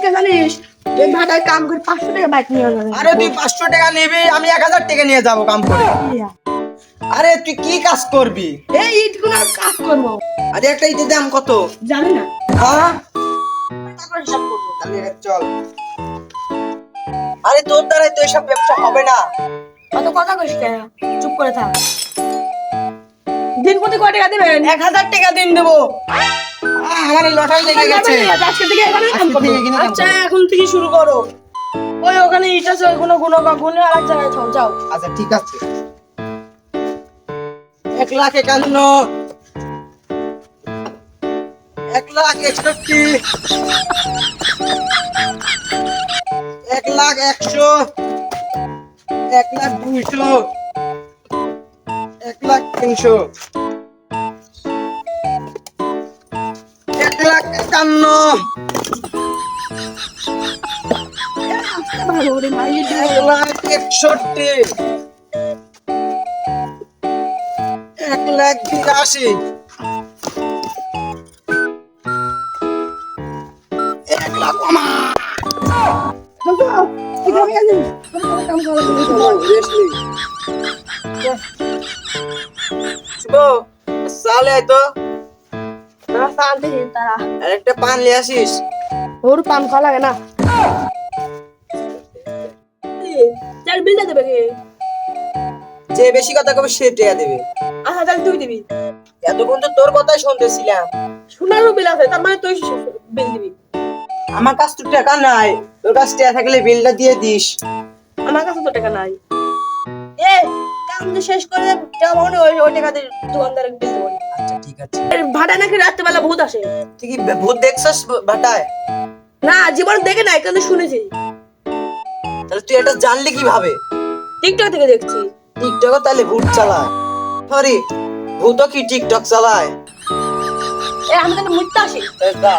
টাকা জানিস এই ভাড়ায় কাম করে 500 টাকা বাইক নিয়ে যাবে। আরে তুই 500 টাকা নিবি, আমি 1000 টাকা নিয়ে যাব কাম করে। আরে তুই কি কাজ করবি? এই ইটগুলো কাজ করবো আরে একটা ইটের দাম কত জানি না। হ্যাঁ তারপর হিসাব করবো। তাহলে চল। আরে তোর দ্বারাই তো এসব ব্যবসা হবে না। অত কথা কইস কেন? চুপ করে থাক। দিন প্রতি কয় টাকা দিবেন? 1000 টাকা দিন দেবো। আমার লটারি লেগে গেছে। আজকে থেকে এখানে কাম আজকে করবো। থেকে এখানে কাম আচ্ছা করবো। এখন থেকে শুরু করো। ওই ওখানে ইট আছে ওইগুলো গুনে আরেক জায়গায় যাও। আচ্ছা ঠিক আছে। 1,51,000 1,61,000 1,01,000 1,02,000 1,03,000 1,51,000 ভালো রে ভাই 1,61,000 1,82,000 কাম করো। সালে তো তারা শান্তি তারা আর একটা পান নিয়ে আসিস। ওর পান খাওয়া লাগে না। চাল বিলটা দেবে কে? যে বেশি কথা কবে সে টাকা দেবে। আচ্ছা তাহলে তুই দিবি। এতক্ষণ তো তোর কথাই শুনতেছিলাম। শোনারও বিল আছে তার মানে তুই বিল দিবি। আমার কাছে তো টাকা নাই, তোর কাছে টাকা থাকলে বিলটা দিয়ে দিস। আমার কাছে তো টাকা নাই। এ কাম যে শেষ করে টাকা মানে ওই টাকা দিয়ে দোকানদারের বিল দেবো। আচ্ছা ঠিক আছে। ভাড়া নাকি রাত্রেবেলা ভূত আসে। তুই কি ভূত দেখছস ভাটায়? না জীবনে দেখে নাই কিন্তু শুনেছি। তাহলে তুই এটা জানলি কিভাবে? টিকটক থেকে দেখছি। টিকটক তাহলে ভূত চালায়? সরি, ভূত কি টিকটক চালায়? এ আমি তাহলে মুইতে আসি। যা।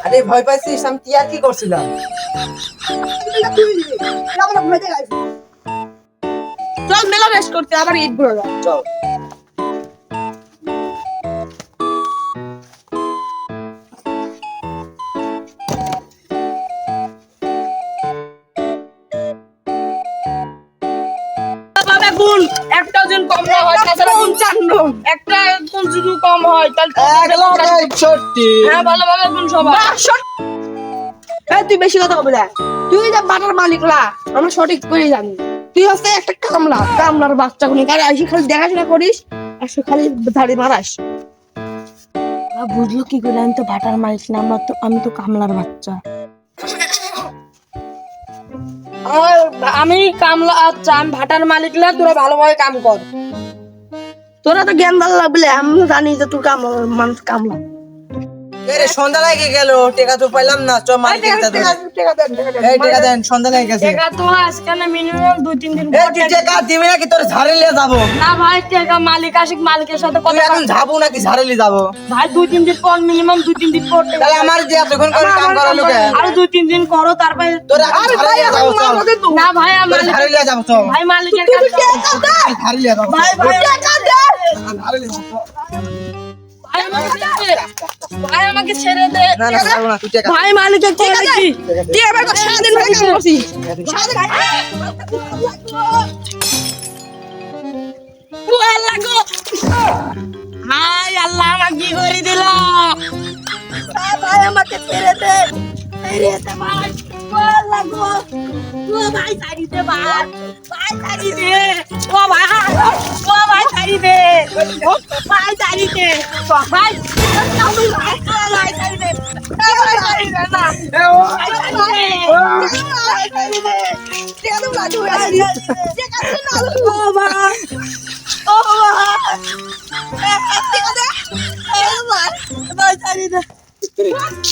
আরে ভয় পাইছিস? আমি কি আর কি করছিলাম? চল মেলা রেস্ট করতে আবার ঈদ ঘুরে যাও। চল। বাবা গুণ একটা জন কম না হয় তাছাড়া 55 একটা গুণ যদি কম হয় তাহলে 1,61,000 হ্যাঁ ভালোভাবে গুণ সবাই এই তুই বেশি কথা বলবি না। তুই যে বাটার মালিক না আমরা সঠিক করে জানি। তুই হচ্ছে একটা কামলার বাচ্চা গুনি কারে আইসি খালি দেখাশোনা করিস আর খালি ধাড়ি মারাস। বুঝলো কি করে? আমি তো ভাটার মালিক না, আমি তো কামলার বাচ্চা। আমি কামলা আচ্ছা আমি ভাটার মালিক না, তোরা ভালোভাবে কাম কর। তোরা তো জ্ঞান ভালো লাগবে আমি জানি যে তুই কামলা মানুষ কামলা। এরে সন্ধ্যা লেগে গেল, টাকা তো পাইলাম না। চল মার্কেটে যা। এই টাকা দেন, সন্ধ্যা লেগে গেছে। টাকা তো আজকে না মিনিমাম 2-3 দিন এই তুই টাকা দিবি নাকি তোর ঝাড়ে নিয়ে যাবো? না ভাই টাকা মালিক আসিক মালিকের সাথে তুই কথা এখন যাবো নাকি ঝাড়ে নিয়ে যাবো? ভাই 2-3 দিন পর মিনিমাম 2-3 দিন পর টাকা তাহলে আমার যে এতক্ষণ করে কাম করালো কে? আরো 2-3 দিন করো তারপরে তোর এখন ঝাড়ে নিয়ে যাবো চল। না ভাই তোর আমার ঝাড়ে নিয়ে যাবো চল। ভাই মালিকের কাছে ঝাড়ে নিয়ে যাবো। ভাই ভাই টাকা দে ঝাড়ে নিয়ে যাবো। ভাই আমাকে দে ভাই আমাকে ছেড়ে দে না না ছাড়বো না, তুই টাকা ভাই মালিকের ঠিক আছে তুই এবার সারাদিন ভাই কাম করছিস আল্লাহ গো হাই আল্লাহ আমাকে কি করে দিল ভাই আমাকে ছেড়ে দে ছেড়ে দে ভাই আল্লাহ গো ও ভাই ছাড়ি দে ভাই ভাই ছাড়ি দে ও ভাই ছাড়ি দে ভাই ছাড়ি দে ভাই ভাই ছাড়ি দে ভাই ছাড়ি দে না ভাই ছাড়ি দে ভাই ছাড়ি দে কেন লাডু আসি যে কাছে না ও ভাই ও ভাই ঠিক আছে ভাই ছাড়ি দে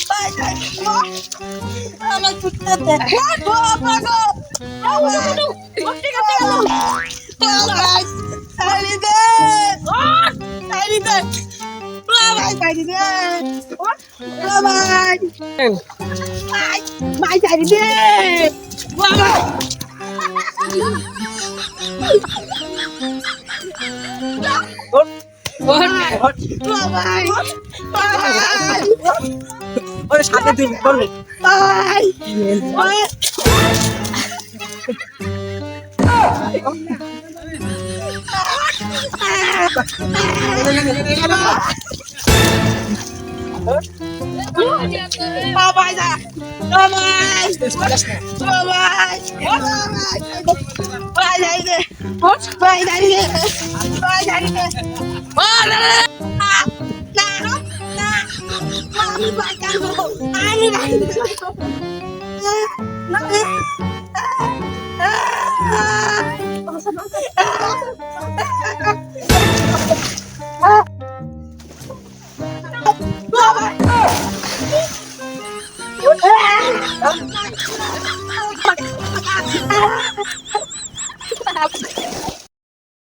ভাই ছাড়ি দে আমার কুত্তা দে ও পাগল ও ঠিক আছে ভাই ছাড়ি দে ছাড়ি দে ভাই ছাড়ি দে ভাই ভাই ছাড়ি দে ভাই ভাই ওই সাথে তুই বল ভাই ভাই বাবাই যা বাবাই বাবাই বাবাই যাই রে বাবাই যাই রে বাবাই যাই রে না না না আমি বাঁচাবো আমি বাঁচাবো না বাবা